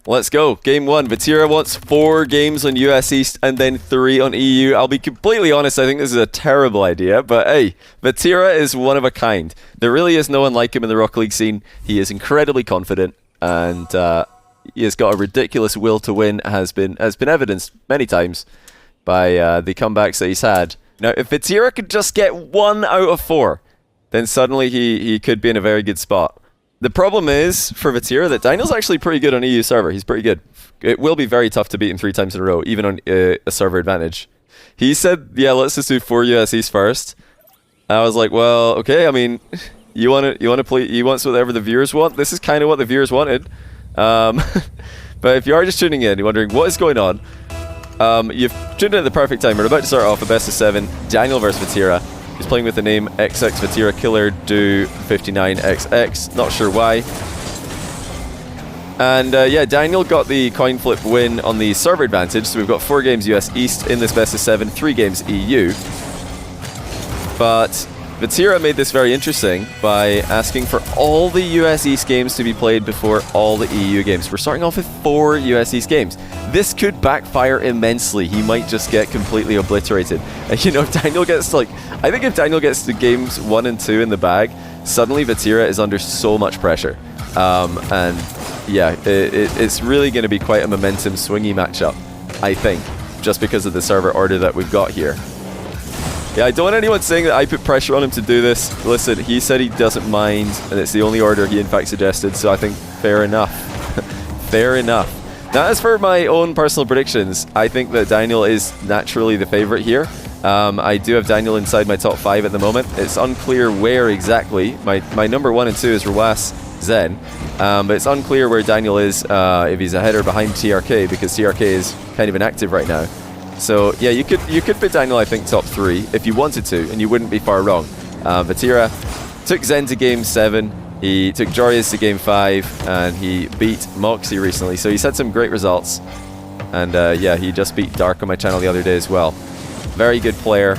Let's go. Game 1. Vatira wants 4 games on US East and then 3 on EU. I'll be completely honest, I think this is a terrible idea, but hey, Vatira is one of a kind. There really is no one like him in the Rocket League scene. He is incredibly confident, and he has got a ridiculous will to win, has been evidenced many times by the comebacks that he's had. Now, if Vatira could just get 1 out of 4, then suddenly he could be in a very good spot. The problem is, for Vatira, that Daniel's actually pretty good on EU server. He's pretty good. It will be very tough to beat him 3 times in a row, even on a server advantage. He said, yeah, let's just do 4 USEs first. I was like, well, okay, I mean, you want to play, he wants whatever the viewers want. This is kind of what the viewers wanted. But if you are just tuning in, you're wondering what is going on, you've tuned in at the perfect time. We're about to start off a best of 7, Daniel versus Vatira. He's playing with the name XX Vatira Killer Do 59XX. Not sure why. And yeah, Daniel got the coin flip win on the server advantage. So we've got 4 games US East in this best of 7, 3 games EU. But Vatira made this very interesting by asking for all the US East games to be played before all the EU games. We're starting off with 4 US East games. This could backfire immensely. He might just get completely obliterated. And you know, if Daniel gets I think if Daniel gets to games 1 and 2 in the bag, suddenly Vatira is under so much pressure. And yeah, it's really going to be quite a momentum swingy matchup, I think, just because of the server order that we've got here. Yeah, I don't want anyone saying that I put pressure on him to do this. Listen, he said he doesn't mind, and it's the only order he in fact suggested, so I think fair enough. Fair enough. Now, as for my own personal predictions, I think that Daniel is naturally the favorite here. I do have Daniel inside my top 5 at the moment. It's unclear where exactly. My number 1 and 2 is Rawas Zen, but it's unclear where Daniel is, if he's ahead or behind TRK, because TRK is kind of inactive right now. So yeah, you could put Daniel, I think, top 3 if you wanted to, and you wouldn't be far wrong. Vatira took Zen to game 7, he took Jorius to game 5, and he beat Moxie recently, so he's had some great results. And yeah, he just beat Dark on my channel the other day as well. Very good player.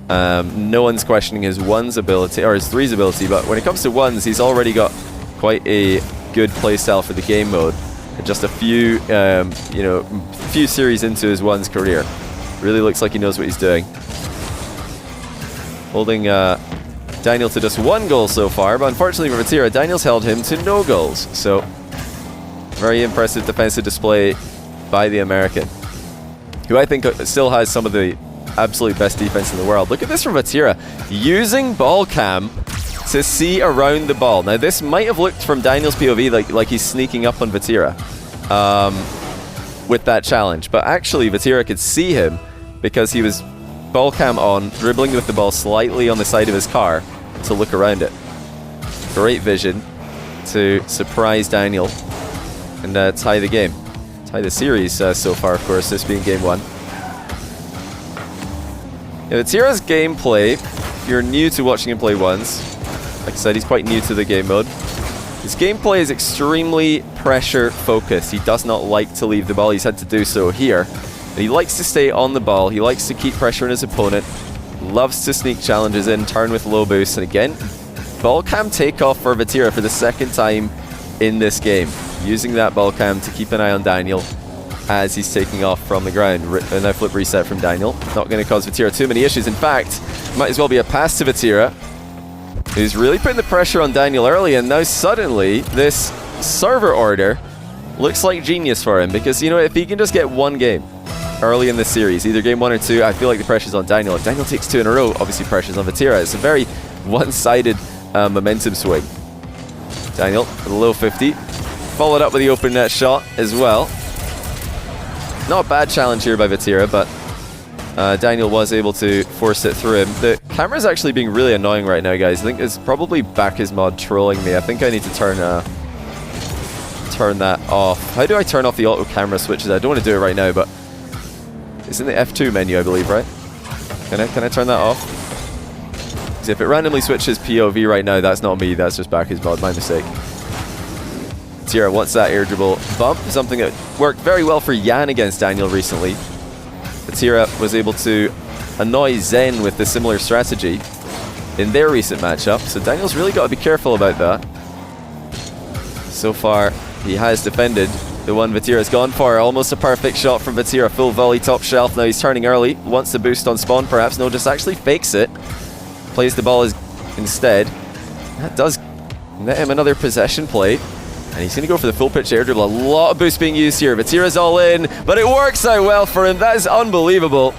No one's questioning his 1's ability, or his 3's ability, but when it comes to 1's, he's already got quite a good playstyle for the game mode. Just a few, you know, few series into his 1's career. Really looks like he knows what he's doing. Holding Daniel to just 1 goal so far, but unfortunately for Vatira, Daniel's held him to no goals. So, very impressive defensive display by the American, who I think still has some of the absolute best defense in the world. Look at this from Vatira, using ball cam to see around the ball. Now, this might have looked from Daniel's POV like he's sneaking up on Vatira with that challenge, but actually Vatira could see him because he was ball cam on, dribbling with the ball slightly on the side of his car to look around it. Great vision to surprise Daniel and tie the game. Tie the series so far, of course, this being game 1. Yeah, Vatira's gameplay, if you're new to watching him play 1s, like I said, he's quite new to the game mode. His gameplay is extremely pressure focused. He does not like to leave the ball. He's had to do so here. But he likes to stay on the ball. He likes to keep pressure on his opponent. Loves to sneak challenges in, turn with low boost. And again, ball cam takeoff for Vatira for the 2nd time in this game. Using that ball cam to keep an eye on Daniel as he's taking off from the ground. And now flip reset from Daniel. Not going to cause Vatira too many issues. In fact, might as well be a pass to Vatira, who's really putting the pressure on Daniel early, and now suddenly this server order looks like genius for him, because, you know, if he can just get 1 game early in this series, either game 1 or 2, I feel like the pressure's on Daniel. If Daniel takes 2 in a row, obviously pressure's on Vatira. It's a very one-sided momentum swing. Daniel with a low 50, followed up with the open net shot as well. Not a bad challenge here by Vatira, but Daniel was able to force it through him. The camera's actually being really annoying right now, guys. I think it's probably Bacchus mod trolling me. I think I need to turn that off. How do I turn off the auto camera switches? I don't want to do it right now, but it's in the F2 menu, I believe, right? Can I turn that off? Because if it randomly switches POV right now, that's not me. That's just Bacchus mod. My mistake. Vatira wants that air dribble bump, something that worked very well for Yan against Daniel recently. Vatira was able to annoy Zen with a similar strategy in their recent matchup, so Daniel's really got to be careful about that. So far, he has defended the one Vatira's gone for. Almost a perfect shot from Vatira. Full volley, top shelf. Now he's turning early. Wants to boost on spawn, perhaps. No, just actually fakes it. Plays the ball instead. That does net him another possession play. And he's going to go for the full pitch air dribble. A lot of boost being used here. Vatira's all in, but it works out well for him. That is unbelievable.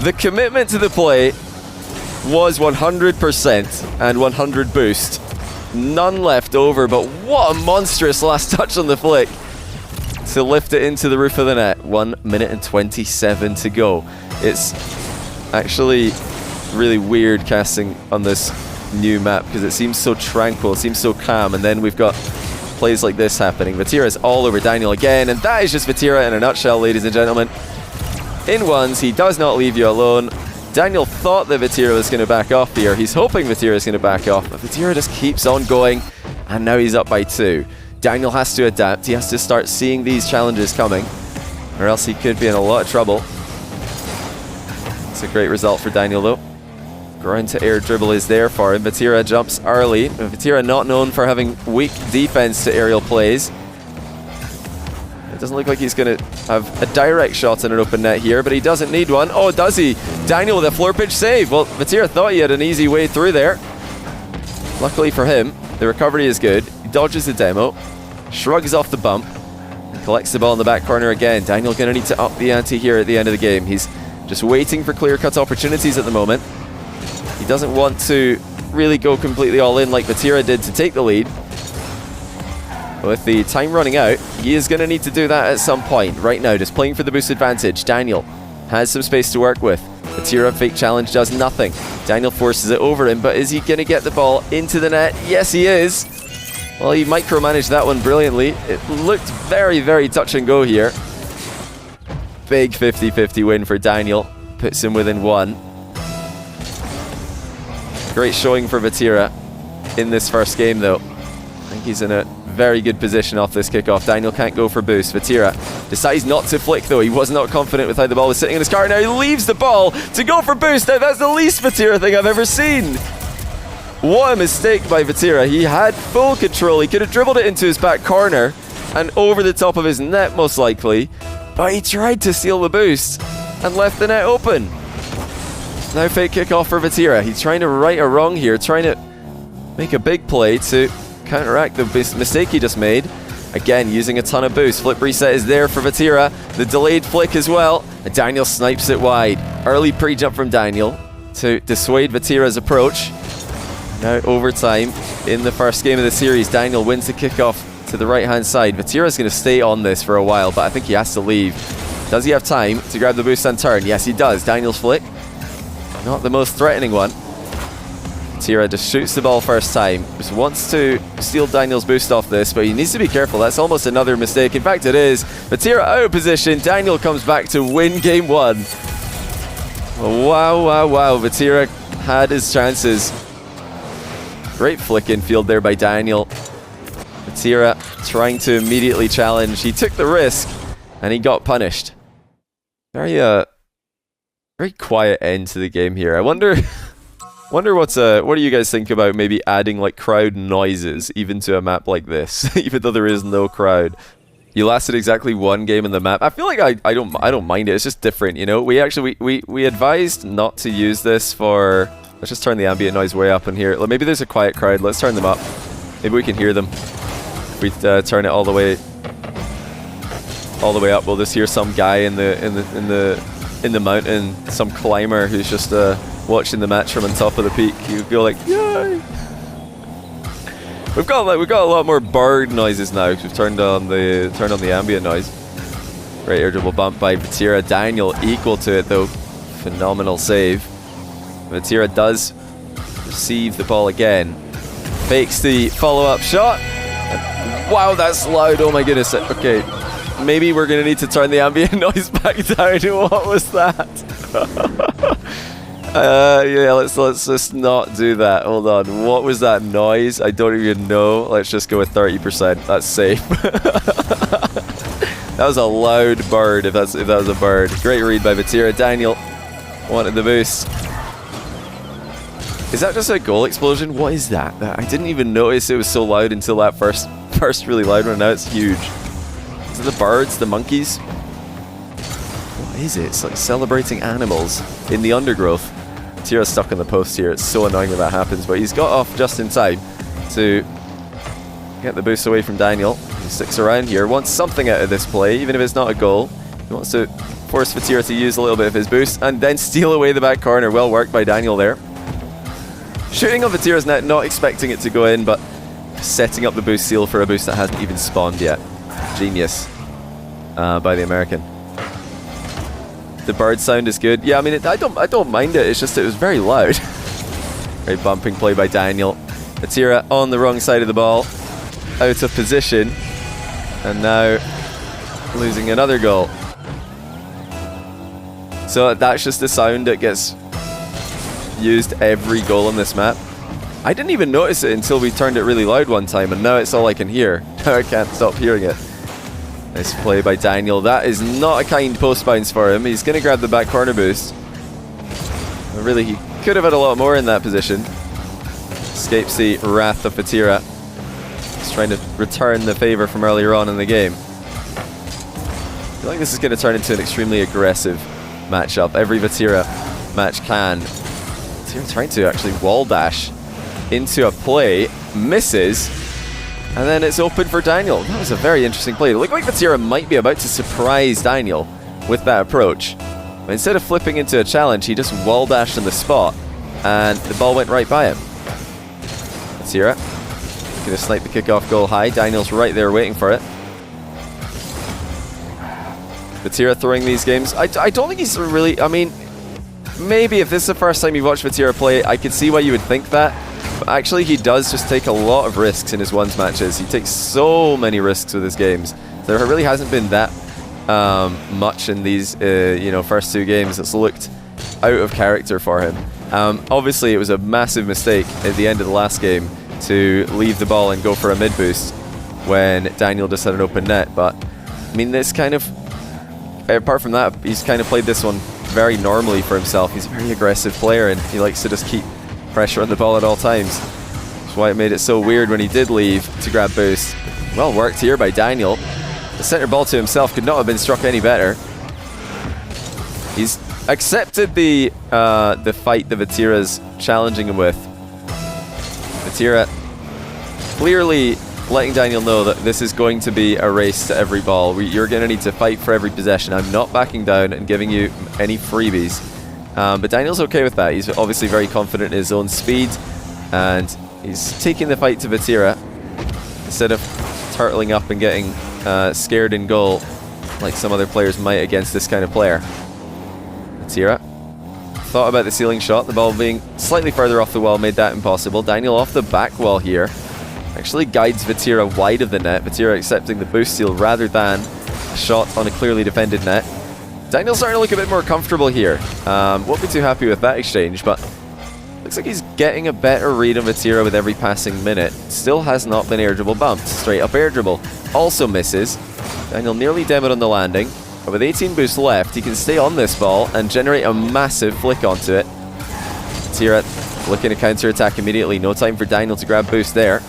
The commitment to the play was 100% and 100 boost. None left over, but what a monstrous last touch on the flick to lift it into the roof of the net. 1 minute and 27 to go. It's actually really weird casting on this new map because it seems so tranquil, it seems so calm, and then we've got plays like this happening. Vatira is all over Daniel again, and that is just Vatira in a nutshell, ladies and gentlemen. In ones, he does not leave you alone. Daniel thought that Vatira was going to back off here. He's hoping Vatira is going to back off, but Vatira just keeps on going, and now he's up by 2. Daniel has to adapt. He has to start seeing these challenges coming, or else he could be in a lot of trouble. It's a great result for Daniel, though. Ground to air dribble is there for him. Vatira jumps early. Vatira not known for having weak defense to aerial plays. It doesn't look like he's going to have a direct shot in an open net here, but he doesn't need one. Oh, does he? Daniel with a floor pitch save. Well, Vatira thought he had an easy way through there. Luckily for him, the recovery is good. He dodges the demo, shrugs off the bump, and collects the ball in the back corner again. Daniel going to need to up the ante here at the end of the game. He's just waiting for clear-cut opportunities at the moment. He doesn't want to really go completely all in like Vatira did to take the lead. With the time running out, he is going to need to do that at some point. Right now, just playing for the boost advantage. Daniel has some space to work with. Vatira fake challenge does nothing. Daniel forces it over him, but is he going to get the ball into the net? Yes, he is. Well, he micromanaged that one brilliantly. It looked very, very touch and go here. Big 50-50 win for Daniel. Puts him within 1. Great showing for Vatira in this first game, though. I think he's in a very good position off this kickoff. Daniel can't go for boost. Vatira decides not to flick, though. He was not confident with how the ball was sitting in his car. Now he leaves the ball to go for boost. Now that's the least Vatira thing I've ever seen. What a mistake by Vatira. He had full control. He could have dribbled it into his back corner and over the top of his net, most likely. But he tried to steal the boost and left the net open. Now fake kickoff for Vatira. He's trying to right a wrong here, trying to make a big play to counteract the mistake he just made. Again, using a ton of boost. Flip reset is there for Vatira. The delayed flick as well. And Daniel snipes it wide. Early pre-jump from Daniel to dissuade Vatira's approach. Now overtime in the first game of the series. Daniel wins the kickoff to the right-hand side. Vatira's going to stay on this for a while, but I think he has to leave. Does he have time to grab the boost and turn? Yes, he does. Daniel's flick. Not the most threatening one. Vatira just shoots the ball first time. Just wants to steal Daniel's boost off this, but he needs to be careful. That's almost another mistake. In fact, it is. Vatira out of position. Daniel comes back to win game 1. Wow, wow, wow. Vatira had his chances. Great flick infield there by Daniel. Vatira trying to immediately challenge. He took the risk, and he got punished. Very quiet end to the game here. I wonder what do you guys think about maybe adding like crowd noises even to a map like this, even though there is no crowd. You lasted exactly 1 game in the map. I feel like I don't mind it. It's just different, you know. We advised not to use this for. Let's just turn the ambient noise way up in here. Maybe there's a quiet crowd. Let's turn them up. Maybe we can hear them. If we turn it all the way up, we'll just hear some guy in the mountain, some climber who's just watching the match from on top of the peak. You go like, yay! We've got a lot more bird noises now because we've turned on the ambient noise. Great air dribble bump by Vatira. Daniel equal to it though. Phenomenal save. Vatira does receive the ball again. Fakes the follow-up shot. Wow, that's loud. Oh my goodness. Okay. Maybe we're going to need to turn the ambient noise back down. What was that? Yeah, let's just not do that. Hold on. What was that noise? I don't even know. Let's just go with 30%. That's safe. That was a loud bird, if that was a bird. Great read by Vatira. Daniel wanted the boost. Is that just a goal explosion? What is that? I didn't even notice it was so loud until that first really loud one. Now it's huge. Is it the birds, the monkeys? What is it? It's like celebrating animals in the undergrowth. Vatira's stuck on the post here. It's so annoying when that happens, but he's got off just in time to get the boost away from Daniel. He sticks around here, wants something out of this play, even if it's not a goal. He wants to force Vatira to use a little bit of his boost and then steal away the back corner. Well worked by Daniel there. Shooting on Vatira's net, not expecting it to go in, but setting up the boost seal for a boost that hasn't even spawned yet. Genius by the American. The bird sound is good. Yeah, I mean, I don't mind it. It's just it was very loud. Very bumping play by Daniel. Vatira on the wrong side of the ball, out of position, and now losing another goal. So that's just the sound that gets used every goal on this map. I didn't even notice it until we turned it really loud one time, and now it's all I can hear. Now I can't stop hearing it. Nice play by Daniel. That is not a kind post bounce for him. He's going to grab the back corner boost. But really, he could have had a lot more in that position. Escapes the wrath of Vatira. He's trying to return the favor from earlier on in the game. I feel like this is going to turn into an extremely aggressive matchup. Every Vatira match can. Vatira trying to actually wall dash into a play. Misses. And then it's open for Daniel. That was a very interesting play. It looked like Vatira might be about to surprise Daniel with that approach. But instead of flipping into a challenge, he just wall dashed on the spot, and the ball went right by him. Vatira going to snipe the kickoff goal high. Daniel's right there waiting for it. Vatira throwing these games. I don't think he's really... I mean, maybe if this is the first time you've watched Vatira play, I could see why you would think that. But actually, he does just take a lot of risks in his ones matches. He takes so many risks with his games. There really hasn't been that much in these first two games that's looked out of character for him. Obviously, it was a massive mistake at the end of the last game to leave the ball and go for a mid boost when Daniel just had an open net. But I mean, this kind of, apart from that, he's kind of played this one very normally for himself. He's a very aggressive player, and he likes to just keep pressure on the ball at all times. That's why it made it so weird when he did leave to grab boost. Well worked here by Daniel. The center ball to himself could not have been struck any better. He's accepted the fight that Vatira's challenging him with. Vatira clearly letting Daniel know that this is going to be a race to every ball. You're going to need to fight for every possession. I'm not backing down and giving you any freebies. But Daniel's okay with that. He's obviously very confident in his own speed, and he's taking the fight to Vatira instead of turtling up and getting scared in goal like some other players might against this kind of player. Vatira thought about the ceiling shot. The ball being slightly further off the wall made that impossible. Daniel off the back wall here actually guides Vatira wide of the net. Vatira accepting the boost steal rather than a shot on a clearly defended net. Daniel's starting to look a bit more comfortable here. Won't be too happy with that exchange, but looks like he's getting a better read on Vatira with every passing minute. Still has not been air dribble bumped. Straight up air dribble. Also misses. Daniel nearly demoed on the landing, but with 18 boosts left, he can stay on this ball and generate a massive flick onto it. Vatira looking to counter attack immediately. No time for Daniel to grab boost there.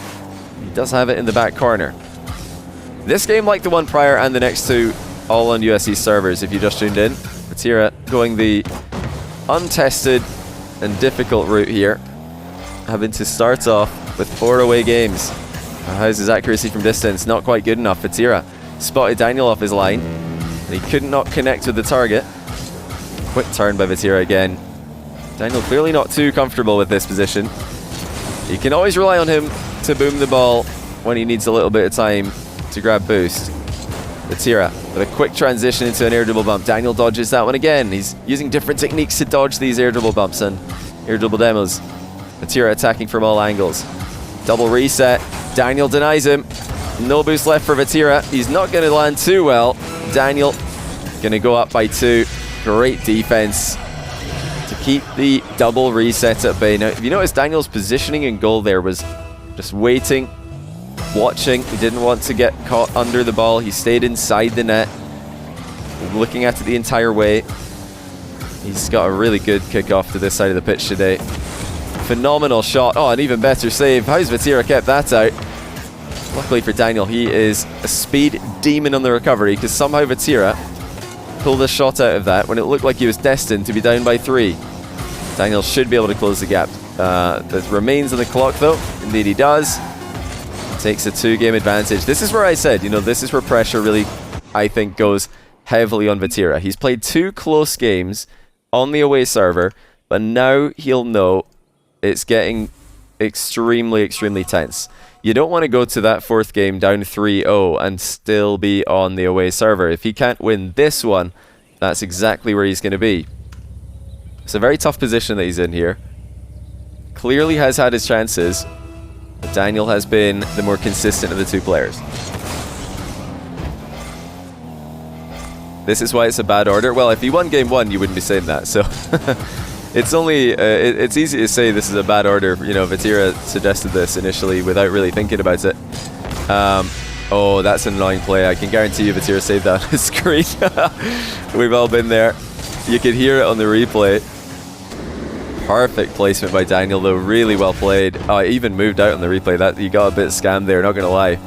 He does have it in the back corner. This game, like the one prior and the next two, all on USC servers if you just tuned in. Vatira going the untested and difficult route here, having to start off with 4 away games. How's his accuracy from distance? Not quite good enough. Vatira spotted Daniel off his line, and he could not connect with the target. Quick turn by Vatira again. Daniel clearly not too comfortable with this position. You can always rely on him to boom the ball when he needs a little bit of time to grab boost. Vatira with a quick transition into an air dribble bump. Daniel dodges that one again. He's using different techniques to dodge these air dribble bumps and air dribble demos. Vatira attacking from all angles. Double reset. Daniel denies him. No boost left for Vatira. He's not going to land too well. Daniel going to go up by 2. Great defense to keep the double reset at bay. Now, if you notice, Daniel's positioning in goal there was just waiting, watching. He didn't want to get caught under the ball. He stayed inside the net, looking at it the entire way. He's got a really good kickoff to this side of the pitch today. Phenomenal shot. Oh, an even better save. How's Vatira kept that out? Luckily for Daniel, he is a speed demon on the recovery, because somehow Vatira pulled a shot out of that when it looked like he was destined to be down by 3. Daniel should be able to close the gap. That remains on the clock though. Indeed he does. Takes a 2-game advantage. This is where I said, you know, this is where pressure really, I think, goes heavily on Vatira. He's played 2 close games on the away server, but now he'll know it's getting extremely, extremely tense. You don't want to go to that 4th game down 3-0 and still be on the away server. If he can't win this one, that's exactly where he's going to be. It's a very tough position that he's in here. Clearly has had his chances, but Daniel has been the more consistent of the 2 players. This is why it's a bad order. Well, if he won game 1, you wouldn't be saying that. So it's only it's easy to say this is a bad order. You know, Vatira suggested this initially without really thinking about it. Oh, that's an annoying play. I can guarantee you Vatira saved that on his screen. We've all been there. You could hear it on the replay. Perfect placement by Daniel, though. Really well played. Oh, it even moved out on the replay. That you got a bit scammed there, not going to lie.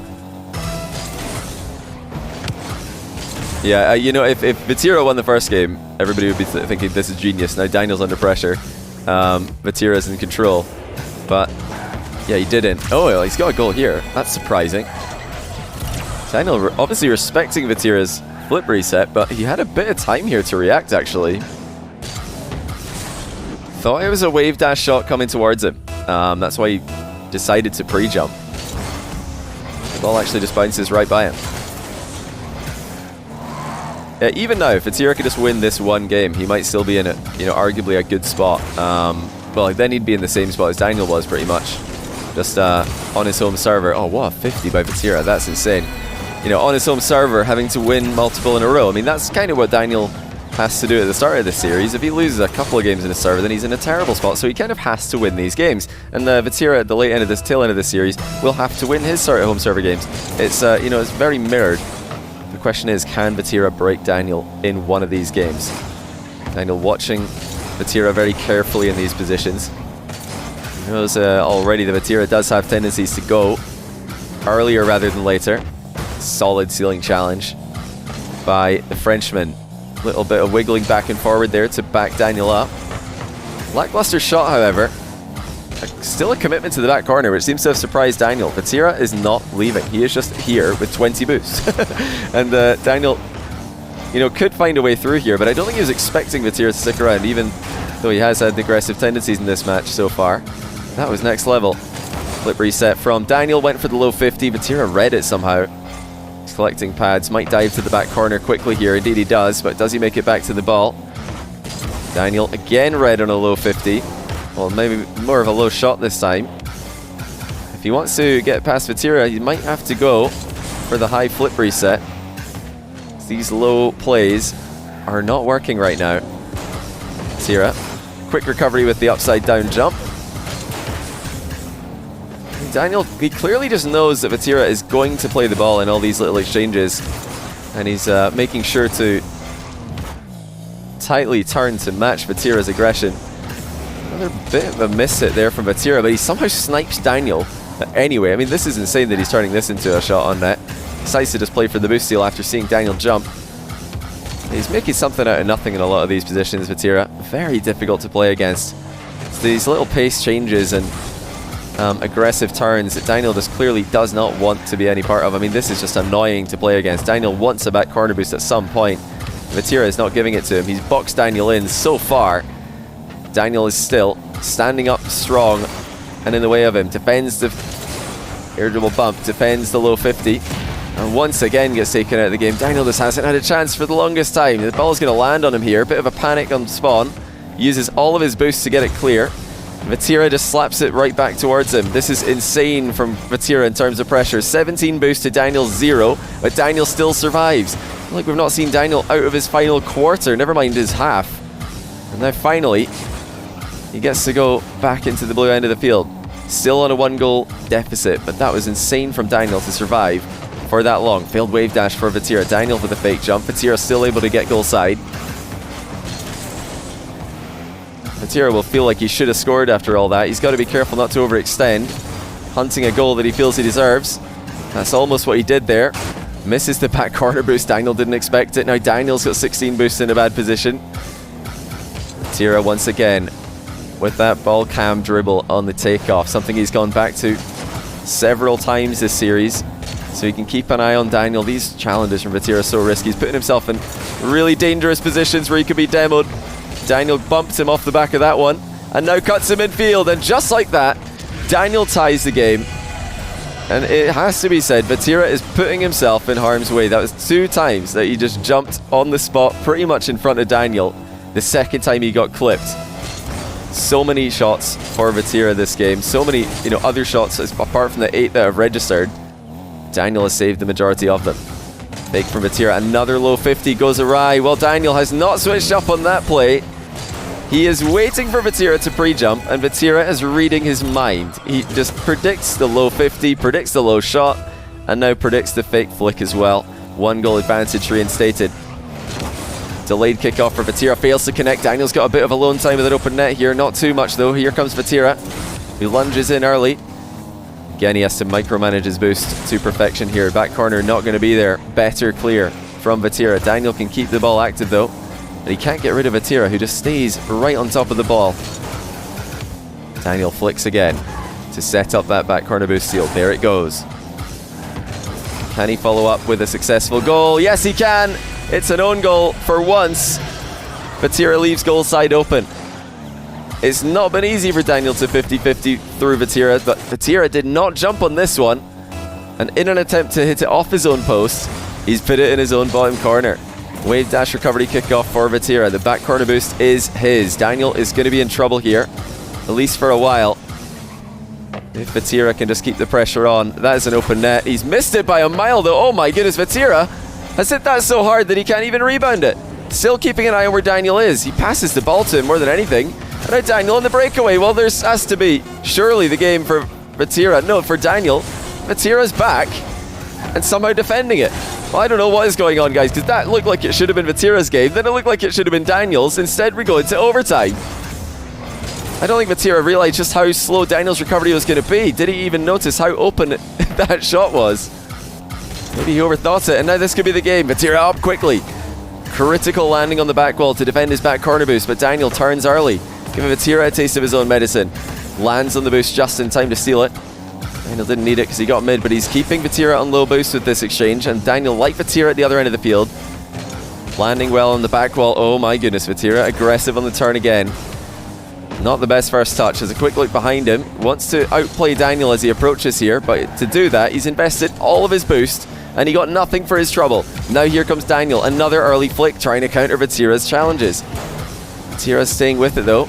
Yeah, you know, if Vatira won the first game, everybody would be thinking this is genius. Now Daniel's under pressure. Vatira's in control. But, yeah, he didn't. Oh, well, he's got a goal here. That's surprising. Daniel obviously respecting Vatira's flip reset, but he had a bit of time here to react, actually. Thought it was a wave dash shot coming towards him. That's why he decided to pre-jump. The ball actually just bounces right by him. Yeah, even now, if Vatira could just win this one game, he might still be in it, you know, arguably a good spot. Well, then he'd be in the same spot as Daniel was, pretty much. Just on his home server. Oh, what a 50 by Vatira. That's insane. You know, on his home server, having to win multiple in a row. I mean, that's kind of what Daniel has to do at the start of the series. If he loses a couple of games in a server, then he's in a terrible spot. So he kind of has to win these games. And Vatira at the late end of this, tail end of the series, will have to win his sort of home server games. It's you know, it's very mirrored. The question is, can Vatira break Daniel in one of these games? Daniel watching Vatira very carefully in these positions. He knows already that Vatira does have tendencies to go earlier rather than later. Solid ceiling challenge by the Frenchman. Little bit of wiggling back and forward there to back Daniel up. Lackluster shot, however. Still a commitment to the back corner, which seems to have surprised Daniel. Vatira is not leaving. He is just here with 20 boosts. And Daniel, you know, could find a way through here, but I don't think he was expecting Vatira to stick around, even though he has had aggressive tendencies in this match so far. That was next level. Flip reset from Daniel, went for the low 50. Vatira read it somehow. He's collecting pads, might dive to the back corner quickly here. Indeed he does, but does he make it back to the ball? Daniel again read on a low 50. Well, maybe more of a low shot this time. If he wants to get past Vatira, he might have to go for the high flip reset. These low plays are not working right now. Vatira, quick recovery with the upside down jump. Daniel, he clearly just knows that Vatira is going to play the ball in all these little exchanges, and he's making sure to tightly turn to match Vatira's aggression. Another bit of a miss hit there from Vatira, but he somehow snipes Daniel. Anyway, I mean, this is insane that he's turning this into a shot on net. Decides to just play for the boost steal after seeing Daniel jump. He's making something out of nothing in a lot of these positions, Vatira. Very difficult to play against. It's these little pace changes and aggressive turns that Daniel just clearly does not want to be any part of. I mean, this is just annoying to play against. Daniel wants a back corner boost at some point. Vatira is not giving it to him. He's boxed Daniel in so far. Daniel is still standing up strong and in the way of him. Defends the irritable bump, defends the low 50, and once again gets taken out of the game. Daniel just hasn't had a chance for the longest time. The ball's going to land on him here. Bit of a panic on spawn. Uses all of his boosts to get it clear. Vatira just slaps it right back towards him. This is insane from Vatira in terms of pressure. 17 boosts to Daniel's 0, but Daniel still survives. Like, we've not seen Daniel out of his final quarter, never mind his half. And now finally, he gets to go back into the blue end of the field. Still on a 1-goal deficit, but that was insane from Daniel to survive for that long. Failed wave dash for Vatira. Daniel with a fake jump. Vatira still able to get goal side. Vatira will feel like he should have scored after all that. He's got to be careful not to overextend. Hunting a goal that he feels he deserves. That's almost what he did there. Misses the back corner boost. Daniel didn't expect it. Now Daniel's got 16 boosts in a bad position. Vatira once again with that ball cam dribble on the takeoff. Something he's gone back to several times this series. So he can keep an eye on Daniel. These challenges from Vatira are so risky. He's putting himself in really dangerous positions where he could be demoed. Daniel bumped him off the back of that one and now cuts him in field. And just like that, Daniel ties the game. And it has to be said, Vatira is putting himself in harm's way. That was 2 times that he just jumped on the spot pretty much in front of Daniel. The second time he got clipped. So many shots for Vatira this game. So many, other shots apart from the 8 that have registered. Daniel has saved the majority of them. Fake from Vatira. Another low 50 goes awry. Well, Daniel has not switched up on that play. He is waiting for Vatira to pre-jump, and Vatira is reading his mind. He just predicts the low 50, predicts the low shot, and now predicts the fake flick as well. 1 goal advantage reinstated. Delayed kickoff for Vatira, fails to connect. Daniel's got a bit of alone time with an open net here. Not too much though. Here comes Vatira, who lunges in early. Again, he has to micromanage his boost to perfection here. Back corner not going to be there. Better clear from Vatira. Daniel can keep the ball active though. And he can't get rid of Vatira, who just stays right on top of the ball. Daniel flicks again to set up that back corner boost steal. There it goes. Can he follow up with a successful goal? Yes, he can. It's an own goal for once. Vatira leaves goal side open. It's not been easy for Daniel to 50-50 through Vatira, but Vatira did not jump on this one. And in an attempt to hit it off his own post, he's put it in his own bottom corner. Wave dash recovery kickoff for Vatira. The back corner boost is his. Daniel is going to be in trouble here, at least for a while. If Vatira can just keep the pressure on. That is an open net. He's missed it by a mile though. Oh my goodness, Vatira has hit that so hard that he can't even rebound it. Still keeping an eye on where Daniel is. He passes the ball to him more than anything. And now Daniel in the breakaway. Well, there has to be surely the game for Vatira. No, for Daniel. Vatira's back and somehow defending it. Well, I don't know what is going on, guys, because that looked like it should have been Vatira's game. Then it looked like it should have been Daniel's. Instead, we go into overtime. I don't think Vatira realized just how slow Daniel's recovery was going to be. Did he even notice how open that shot was? Maybe he overthought it, and now this could be the game. Vatira up quickly. Critical landing on the back wall to defend his back corner boost, but Daniel turns early, giving Vatira a taste of his own medicine. Lands on the boost just in time to steal it. Daniel didn't need it because he got mid, but he's keeping Vatira on low boost with this exchange, and Daniel, like Vatira at the other end of the field, landing well on the back wall. Oh my goodness, Vatira aggressive on the turn again. Not the best first touch. There's a quick look behind him. Wants to outplay Daniel as he approaches here, but to do that, he's invested all of his boost, and he got nothing for his trouble. Now here comes Daniel, another early flick trying to counter Vatira's challenges. Vatira's staying with it though.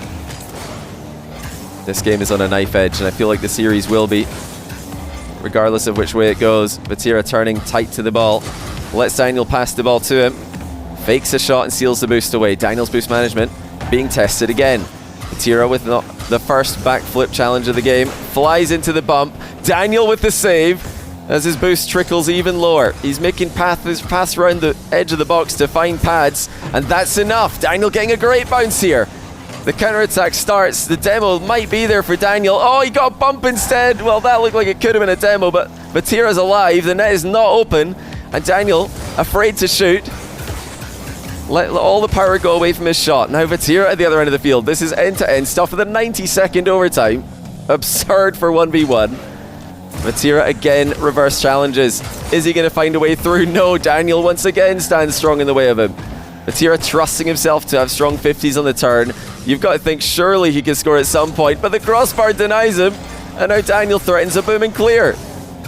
This game is on a knife edge, and I feel like the series will be, regardless of which way it goes. Vatira turning tight to the ball. Lets Daniel pass the ball to him. Fakes a shot and seals the boost away. Daniel's boost management being tested again. Vatira with the first backflip challenge of the game. Flies into the bump. Daniel with the save as his boost trickles even lower. He's making pass around the edge of the box to find pads, and that's enough. Daniel getting a great bounce here. The counterattack starts. The demo might be there for Daniel. Oh, he got a bump instead. Well, that looked like it could have been a demo, but Vatira's alive. The net is not open, and Daniel afraid to shoot. Let all the power go away from his shot. Now Vatira at the other end of the field. This is end-to-end stuff with a 90-second overtime. Absurd for 1v1. Vatira again reverse challenges. Is he going to find a way through? No, Daniel once again stands strong in the way of him. Vatira trusting himself to have strong 50s on the turn. You've got to think surely he can score at some point, but the crossbar denies him, and now Daniel threatens a boom and clear.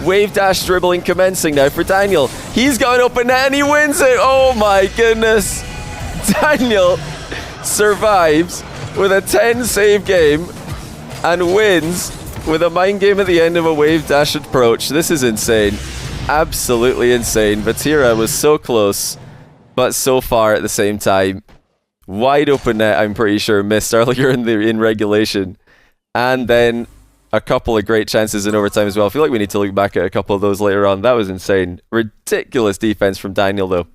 Wave dash dribbling commencing now for Daniel. He's got an open net and he wins it. Oh my goodness. Daniel survives with a 10 save game and wins with a mind game at the end of a wave dash approach. This is insane. Absolutely insane. Vatira was so close, but so far at the same time. Wide open net, I'm pretty sure, missed earlier in regulation. And then a couple of great chances in overtime as well. I feel like we need to look back at a couple of those later on. That was insane. Ridiculous defense from Daniel, though.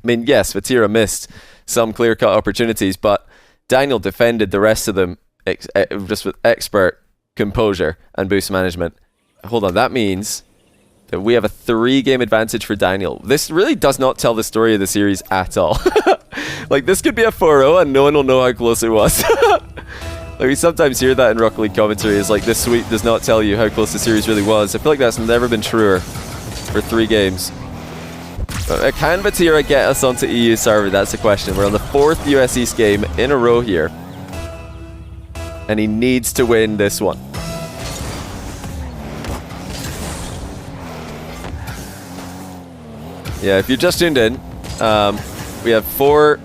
I mean, yes, Vatira missed some clear-cut opportunities, but Daniel defended the rest of them just with expert composure and boost management. Hold on, that means We have a 3-game advantage for Daniel. This really does not tell the story of the series at all. Like, this could be a 4-0 and no one will know how close it was. Like, we sometimes hear that in Rocket League commentary. It's like, this sweep does not tell you how close the series really was. I feel like that's never been truer for 3 games. Can Vatira get us onto EU server? That's the question. We're on the 4th US East game in a row here. And he needs to win this one. Yeah, if you just tuned in, we have 4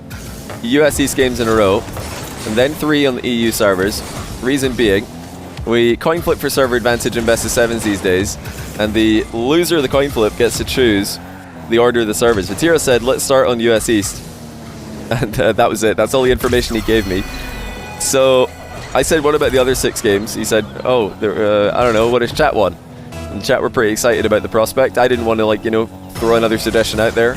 US East games in a row, and then 3 on the EU servers. Reason being, we coin flip for server advantage in best of 7s these days, and the loser of the coin flip gets to choose the order of the servers. Vatira said, let's start on US East. And that was it. That's all the information he gave me. So I said, what about the other 6 games? He said, oh, I don't know, what does chat want? And chat were pretty excited about the prospect. I didn't want to, like, you know, throw another suggestion out there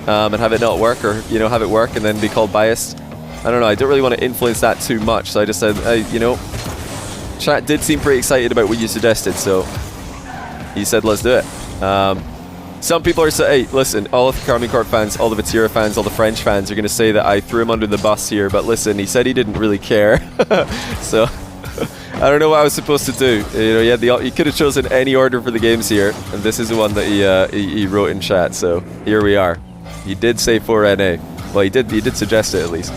and have it not work, or, you know, have it work and then be called biased. I don't know, I don't really want to influence that too much, so I just said, you know, chat did seem pretty excited about what you suggested, so he said let's do it. Some people are saying, hey, listen, all of the Karmine Corp fans, all the Vatira fans, all the French fans are going to say that I threw him under the bus here, but listen, he said he didn't really care. So I don't know what I was supposed to do. You know, he could have chosen any order for the games here, and this is the one that he wrote in chat. So here we are. He did say 4NA. Well, he did suggest it at least.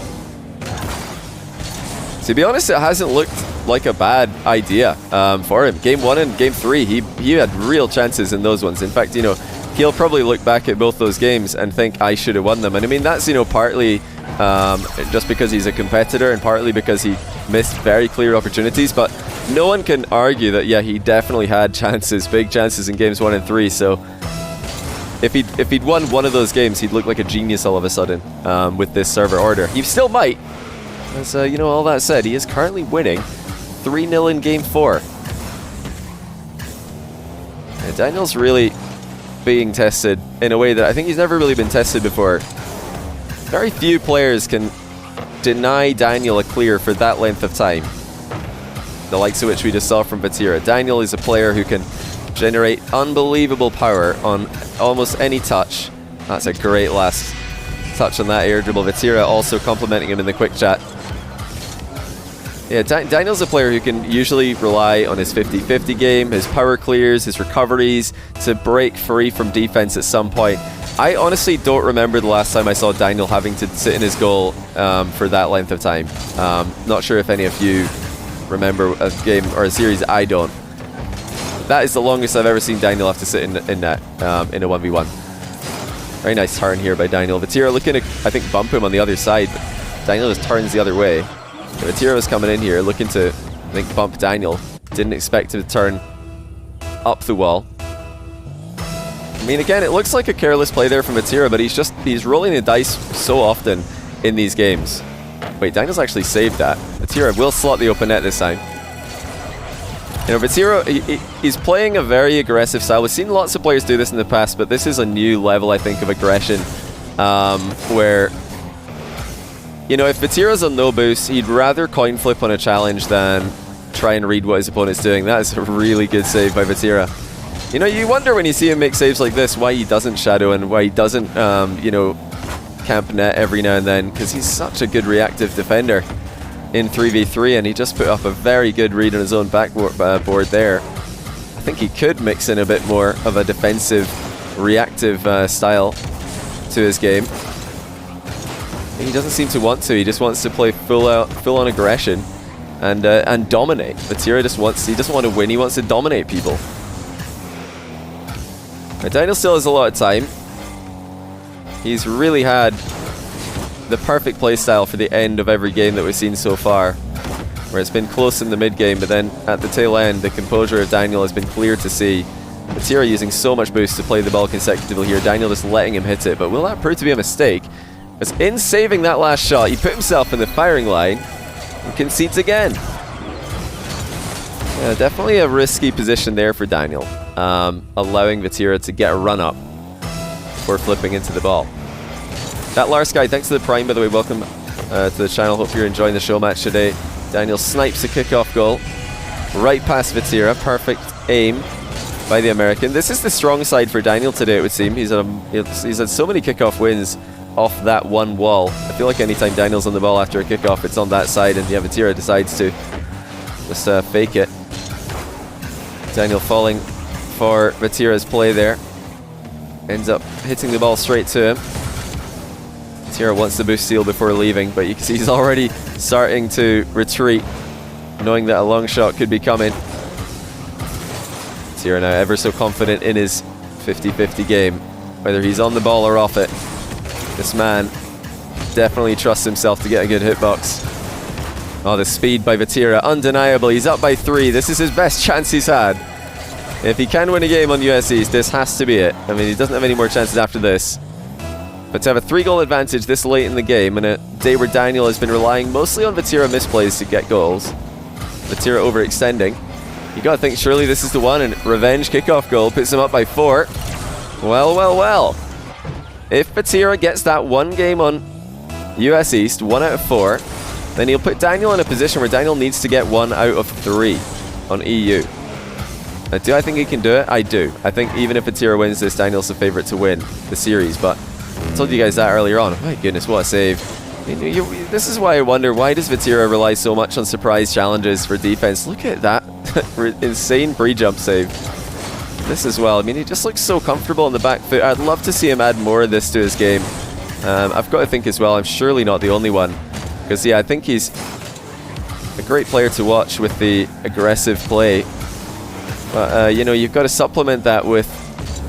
To be honest, it hasn't looked like a bad idea for him. Game 1 and Game 3, he had real chances in those ones. In fact, you know, he'll probably look back at both those games and think I should have won them. And I mean, that's, you know, partly just because he's a competitor and partly because he missed very clear opportunities. But no one can argue that, yeah, he definitely had chances, big chances in Games 1 and 3. So if he'd won one of those games, he'd look like a genius all of a sudden with this server order. He still might. As, you know, all that said, he is currently winning 3-0 in Game 4. And Daniel's really being tested in a way that I think he's never really been tested before. Very few players can deny Daniel a clear for that length of time. The likes of which we just saw from Vatira. Daniel is a player who can generate unbelievable power on almost any touch. That's a great last touch on that air dribble. Vatira also complimenting him in the quick chat. Yeah, Daniel's a player who can usually rely on his 50-50 game, his power clears, his recoveries, to break free from defense at some point. I honestly don't remember the last time I saw Daniel having to sit in his goal for that length of time. Not sure if any of you remember a game or a series. I don't. That is the longest I've ever seen Daniel have to sit in net in a 1v1. Very nice turn here by Daniel. Vatira looking to, I think, bump him on the other side, but Daniel just turns the other way. Vatira was coming in here looking to, I think, bump Daniel. Didn't expect him to turn up the wall. I mean, again, it looks like a careless play there from Vatira, but he's rolling the dice so often in these games. Wait, Daniel's actually saved that. Vatira will slot the open net this time. You know, Vatira, he's playing a very aggressive style. We've seen lots of players do this in the past, but this is a new level, I think, of aggression, where, you know, if Vatira's on no boost, he'd rather coin flip on a challenge than try and read what his opponent's doing. That is a really good save by Vatira. You know, you wonder when you see him make saves like this why he doesn't shadow and why he doesn't, you know, camp net every now and then, because he's such a good reactive defender in 3v3, and he just put up a very good read on his own backboard there. I think he could mix in a bit more of a defensive, reactive style to his game. He doesn't seem to want to. He just wants to play full-on aggression and dominate. Vatira he doesn't want to win. He wants to dominate people. Now, Daniel still has a lot of time. He's really had the perfect playstyle for the end of every game that we've seen so far, where it's been close in the mid game, but then at the tail end, the composure of Daniel has been clear to see. Vatira using so much boost to play the ball consecutively here. Daniel just letting him hit it, but will that prove to be a mistake? Because in saving that last shot, he put himself in the firing line and concedes again. Yeah, definitely a risky position there for Daniel, allowing Vatira to get a run up before flipping into the ball. That Lars guy, thanks to the Prime, by the way. Welcome to the channel. Hope you're enjoying the show match today. Daniel snipes a kickoff goal right past Vatira. Perfect aim. by the American. This is the strong side for Daniel today, it would seem. He's had so many kickoff wins off that one wall. I feel like anytime Daniel's on the ball after a kickoff, it's on that side, and Vatira decides to just fake it. Daniel falling for Vatira's play there. Ends up hitting the ball straight to him. Vatira wants the boost steal before leaving, but you can see he's already starting to retreat, knowing that a long shot could be coming. Vatira now ever so confident in his 50-50 game, whether he's on the ball or off it. This man definitely trusts himself to get a good hitbox. Oh, the speed by Vatira, undeniable. He's up by 3. This is his best chance he's had. If he can win a game on US East, this has to be it. I mean, he doesn't have any more chances after this. But to have a 3-goal advantage this late in the game, and a day where Daniel has been relying mostly on Vatira misplays to get goals, Vatira overextending, you gotta think surely this is the one, and revenge kickoff goal puts him up by 4. Well, well, well. If Vatira gets that one game on US East, 1 out of 4, then he'll put Daniel in a position where Daniel needs to get 1 out of 3 on EU. Now, do I think he can do it? I do. I think even if Vatira wins this, Daniel's the favourite to win the series, but I told you guys that earlier on. My goodness, what a save. This is why I wonder, why does Vatira rely so much on surprise challenges for defense? Look at that insane pre-jump save. This as well. I mean, he just looks so comfortable on the back foot. I'd love to see him add more of this to his game. I've got to think as well, I'm surely not the only one. Because, yeah, I think he's a great player to watch with the aggressive play. But, you know, you've got to supplement that with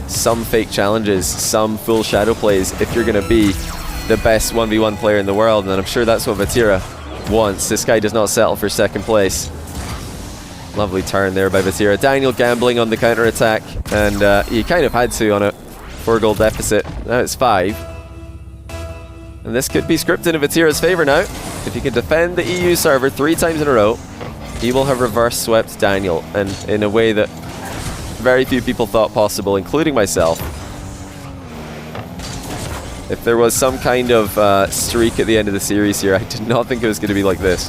some fake challenges, some full shadow plays if you're going to be the best 1v1 player in the world. And I'm sure that's what Vatira wants. This guy does not settle for second place. Lovely turn there by Vatira. Daniel gambling on the counter-attack, and he kind of had to on a 4-goal deficit. Now it's 5. And this could be scripted in Vatira's favour now. If he can defend the EU server 3 times in a row, he will have reverse swept Daniel, and in a way that very few people thought possible, including myself. If there was some kind of streak at the end of the series here, I did not think it was going to be like this.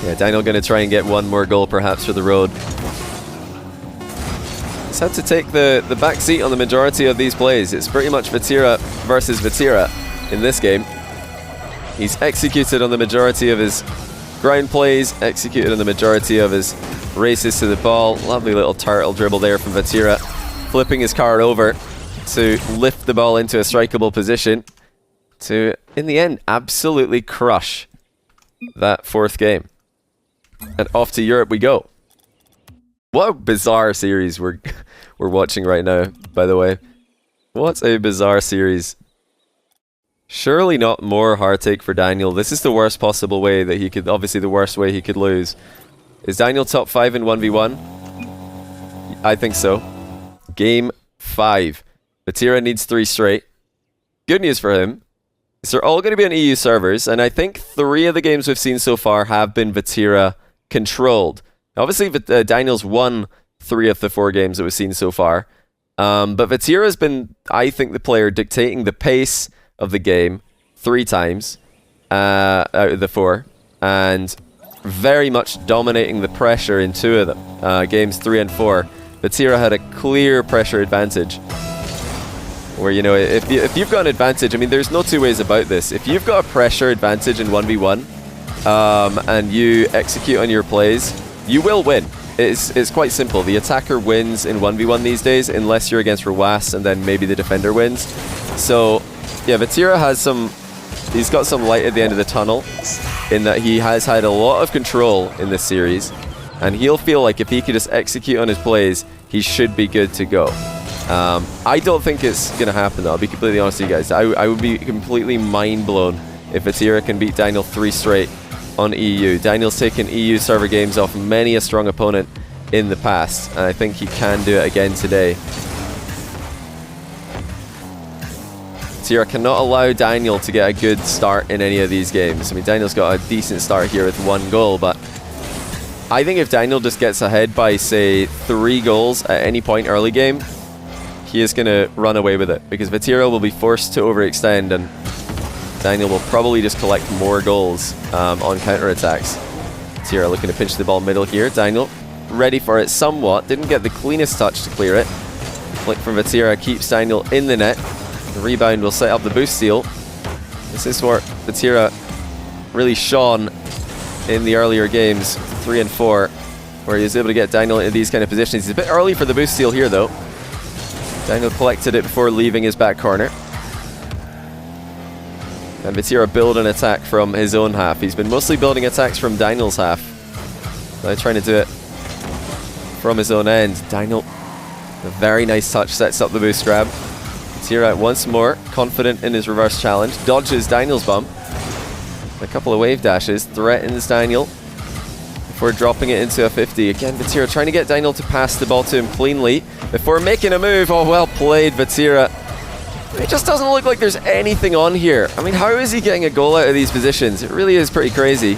Yeah, Daniel going to try and get 1 more goal perhaps for the road. He's had to take the back seat on the majority of these plays. It's pretty much Vatira versus Vatira in this game. He's executed on the majority of his ground plays, executed on the majority of his races to the ball. Lovely little turtle dribble there from Vatira, flipping his card over to lift the ball into a strikeable position to, in the end, absolutely crush that 4th game. And off to Europe we go. What a bizarre series we're watching right now, by the way. What a bizarre series. Surely not more heartache for Daniel. This is the worst possible way that he could, obviously the worst way he could lose. Is Daniel top 5 in 1v1? I think so. Game 5. Vatira needs 3 straight. Good news for him. They're all going to be on EU servers, and I think 3 of the games we've seen so far have been Vatira controlled. Obviously, Daniel's won 3 of the 4 games that we've seen so far. But Vatira has been, I think, the player dictating the pace of the game 3 times out of the 4, and very much dominating the pressure in 2 of them. Games 3 and 4, Vatira had a clear pressure advantage. Where, you know, if you've got an advantage, I mean, there's no 2 ways about this. If you've got a pressure advantage in 1v1, and you execute on your plays, you will win. It's quite simple. The attacker wins in 1v1 these days, unless you're against Rawas, and then maybe the defender wins. So, yeah, Vatira has he's got some light at the end of the tunnel, in that he has had a lot of control in this series, and he'll feel like if he could just execute on his plays, he should be good to go. I don't think it's going to happen, though. I'll be completely honest with you guys. I would be completely mind-blown if Vatira can beat Daniel 3 straight on EU. Daniel's taken EU server games off many a strong opponent in the past, and I think he can do it again today. Vatira cannot allow Daniel to get a good start in any of these games. I mean, Daniel's got a decent start here with 1 goal, but I think if Daniel just gets ahead by, say, 3 goals at any point early game, he is going to run away with it, because Vatira will be forced to overextend, and Daniel will probably just collect more goals on counterattacks. Vatira looking to pinch the ball middle here. Daniel ready for it somewhat. Didn't get the cleanest touch to clear it. Flick from Vatira keeps Daniel in the net. The rebound will set up the boost steal. This is where Vatira really shone in the earlier games, 3 and 4, where he was able to get Daniel into these kind of positions. He's a bit early for the boost steal here, though. Daniel collected it before leaving his back corner. And Vatira build an attack from his own half. He's been mostly building attacks from Daniel's half. Now trying to do it from his own end. Daniel, a very nice touch, sets up the boost grab. Vatira once more, confident in his reverse challenge. Dodges Daniel's bump. A couple of wave dashes, threatens Daniel before dropping it into a 50. Again, Vatira trying to get Daniel to pass the ball to him cleanly before making a move. Oh, well played, Vatira. It just doesn't look like there's anything on here. I mean, how is he getting a goal out of these positions? It really is pretty crazy.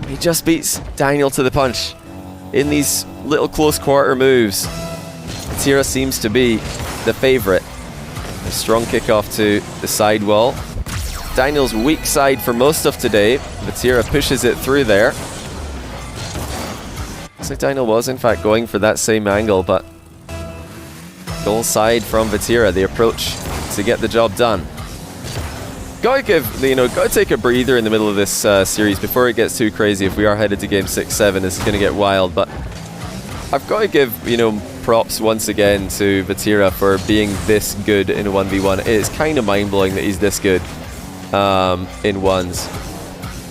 He just beats Daniel to the punch in these little close quarter moves. Vatira seems to be the favourite. A strong kickoff to the side wall. Daniel's weak side for most of today. Vatira pushes it through there. Looks like Daniel was in fact going for that same angle, but goal side from Vatira, the approach to get the job done. Gotta take a breather in the middle of this series before it gets too crazy. If we are headed to game 6-7, this is going to get wild, but I've got to give, props once again to Vatira for being this good in a 1v1. It is kind of mind-blowing that he's this good in ones.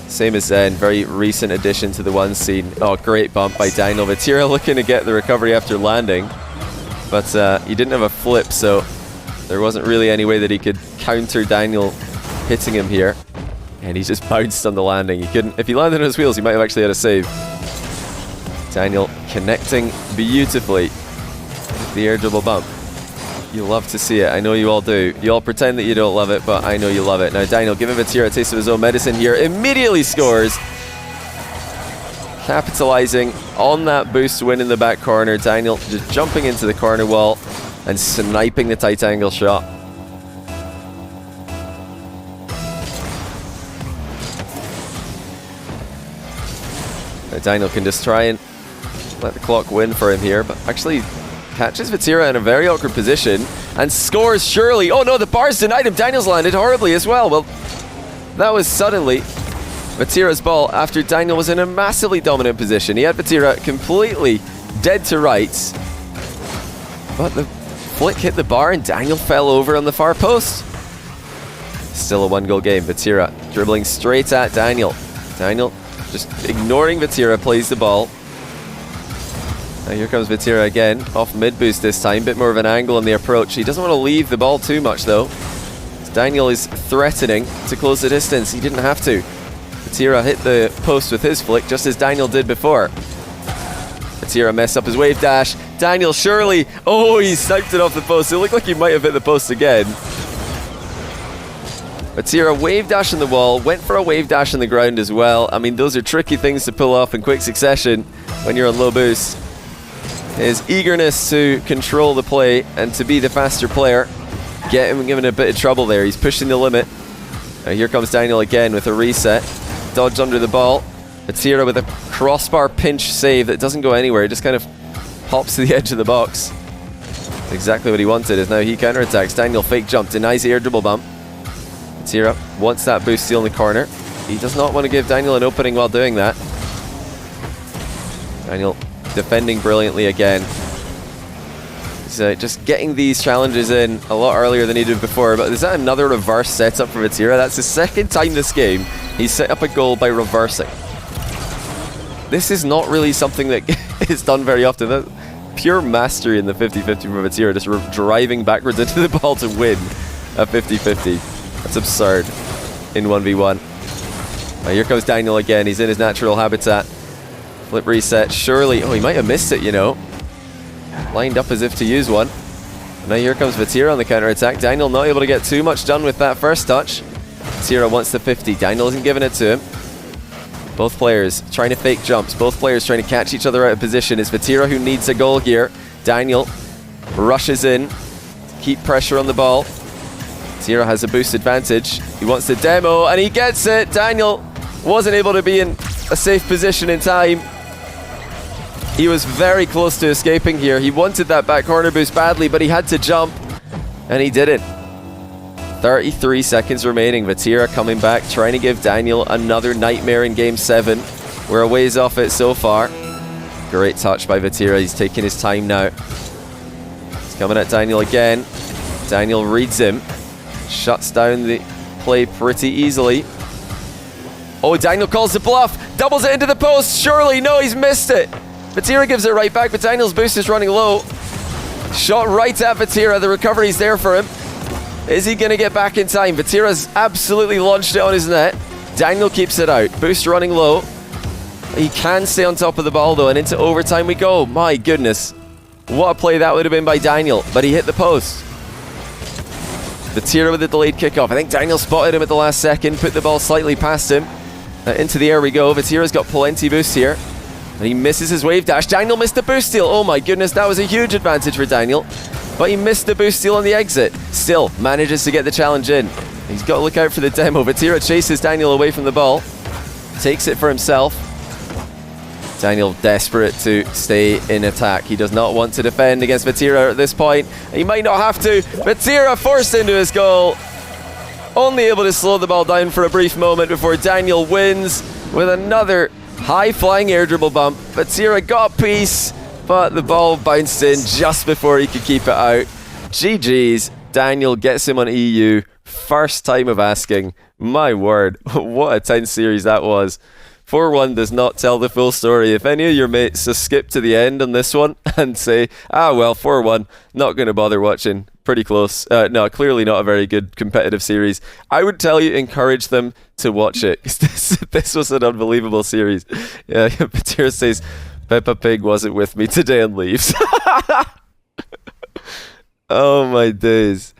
Same as Zen, very recent addition to the one scene. Oh, great bump by Daniel. Vatira looking to get the recovery after landing, but he didn't have a flip, so there wasn't really any way that he could counter Daniel hitting him here. And he just bounced on the landing. He couldn't. If he landed on his wheels, he might have actually had a save. Daniel connecting beautifully with the air dribble bump. You love to see it. I know you all do. You all pretend that you don't love it, but I know you love it. Now Daniel giving Vatira a taste of his own medicine here. Immediately scores. Capitalizing on that boost win in the back corner. Daniel just jumping into the corner wall and sniping the tight angle shot. Now Daniel can just try and let the clock win for him here, but actually catches Vatira in a very awkward position and scores surely. Oh no, the bar's denied him. Daniel's landed horribly as well. Well, that was suddenly Vatira's ball after Daniel was in a massively dominant position. He had Vatira completely dead to rights, but the flick hit the bar and Daniel fell over on the far post. Still a 1-goal game. Vatira dribbling straight at Daniel. Daniel just ignoring Vatira, plays the ball. Now here comes Vatira again, off mid-boost this time, bit more of an angle in the approach. He doesn't want to leave the ball too much though. Daniel is threatening to close the distance. He didn't have to. Vatira hit the post with his flick, just as Daniel did before. Vatira messed up his wave dash. Daniel surely, oh, he sniped it off the post. It looked like he might have hit the post again. Vatira wave dash in the wall, went for a wave dash in the ground as well. I mean, those are tricky things to pull off in quick succession when you're on low boost. His eagerness to control the play and to be the faster player get him given a bit of trouble there. He's pushing the limit. Now here comes Daniel again with a reset. Dodge under the ball. Vatira with a crossbar pinch save that doesn't go anywhere. It just kind of pops to the edge of the box. That's exactly what he wanted, as now he counterattacks. Daniel fake jump, denies the air dribble bump. Vatira wants that boost steal in the corner. He does not want to give Daniel an opening while doing that. Daniel defending brilliantly again. He's just getting these challenges in a lot earlier than he did before. But is that another reverse setup for Vatira? That's the second time this game he's set up a goal by reversing. This is not really something that is done very often. That's pure mastery in the 50-50 from Vatira, just driving backwards into the ball to win a 50-50. That's absurd in 1v1. Now here comes Daniel again. He's in his natural habitat. Flip reset, surely. Oh, he might have missed it, Lined up as if to use one. And now here comes Vatira on the counter-attack. Daniel not able to get too much done with that first touch. Vatira wants the 50. Daniel isn't giving it to him. Both players trying to fake jumps. Both players trying to catch each other out of position. It's Vatira who needs a goal here. Daniel rushes in. Keep pressure on the ball. Vatira has a boost advantage. He wants the demo and he gets it. Daniel wasn't able to be in a safe position in time. He was very close to escaping here. He wanted that back corner boost badly, but he had to jump, and he didn't. 33 seconds remaining. Vatira coming back, trying to give Daniel another nightmare in Game 7. We're a ways off it so far. Great touch by Vatira. He's taking his time now. He's coming at Daniel again. Daniel reads him. Shuts down the play pretty easily. Oh, Daniel calls the bluff. Doubles it into the post. Surely, no, he's missed it. Vatira gives it right back, but Daniel's boost is running low. Shot right at Vatira. The recovery's there for him. Is he going to get back in time? Vatira's absolutely launched it on his net. Daniel keeps it out. Boost running low. He can stay on top of the ball, though, and into overtime we go. My goodness. What a play that would have been by Daniel, but he hit the post. Vatira with the delayed kickoff. I think Daniel spotted him at the last second, put the ball slightly past him. Into the air we go. Vatira's got plenty boost here. And he misses his wave dash. Daniel missed the boost steal. Oh my goodness, that was a huge advantage for Daniel. But he missed the boost steal on the exit. Still manages to get the challenge in. He's got to look out for the demo. Vatira chases Daniel away from the ball. Takes it for himself. Daniel desperate to stay in attack. He does not want to defend against Vatira at this point. He might not have to. Vatira forced into his goal. Only able to slow the ball down for a brief moment before Daniel wins with another high-flying air dribble bump. Vatira got a piece, but the ball bounced in just before he could keep it out. GG's. Daniel gets him on EU. First time of asking. My word, what a tense series that was. 4-1 does not tell the full story. If any of your mates just skip to the end on this one and say, well, 4-1, not going to bother watching. Pretty close. No, clearly not a very good competitive series. I would tell you, encourage them to watch it. This was an unbelievable series. Yeah, Vatira says, Peppa Pig wasn't with me today and leaves. Oh my days.